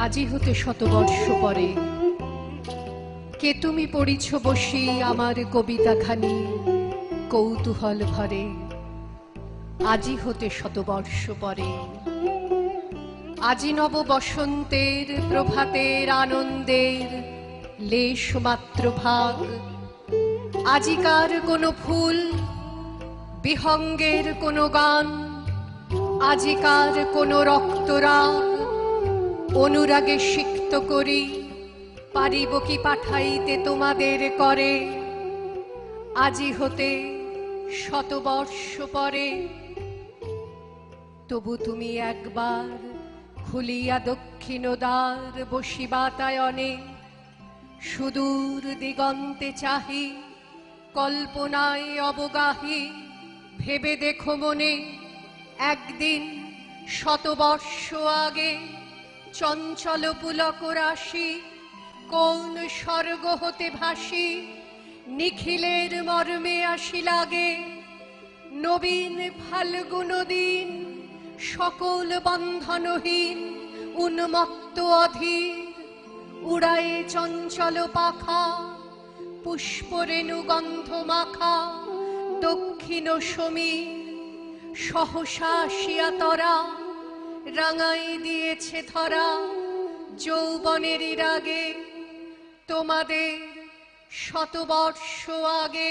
আজি হতে শতবর্ষ পরে কে তুমি পড়িছ বসি আমার কবিতাখানি কৌতূহল ভরে। আজি হতে শতবর্ষ পরে আজি নব বসন্তের প্রভাতের আনন্দের লেশমাত্র ভাগ। আজিকার কোনো ফুল বিহঙ্গের কোনো গান, আজিকার কোনো রক্তরাগ অনুরাগে সিক্ত করি পারিব কি পাঠাইতে তোমাদের করে। আজি হতে শতবর্ষ পরে তবু তুমি একবার খুলিয়া দক্ষিণ দ্বার বসি বাতায়নে, সুদূর দিগন্তে চাহি কল্পনায় অবগাহী। ভেবে দেখো মনে একদিন শতবর্ষ আগে চঞ্চল পুলক রাশি কোন স্বর্গ হতে ভাসি নিখিলের মর্মে আসি লাগে। নবীন ফাল্গুন দিন সকল বন্ধনহীন উন্মত্ত অধীর উড়ায়ে চঞ্চল পাখা পুষ্পরেণু গন্ধ মাখা দক্ষিণ সমীর। সহসা আসিয়া তরা রাঙাই দিয়েছে ধরা যৌবনেরই রাগে তোমাদের শতবর্ষ আগে।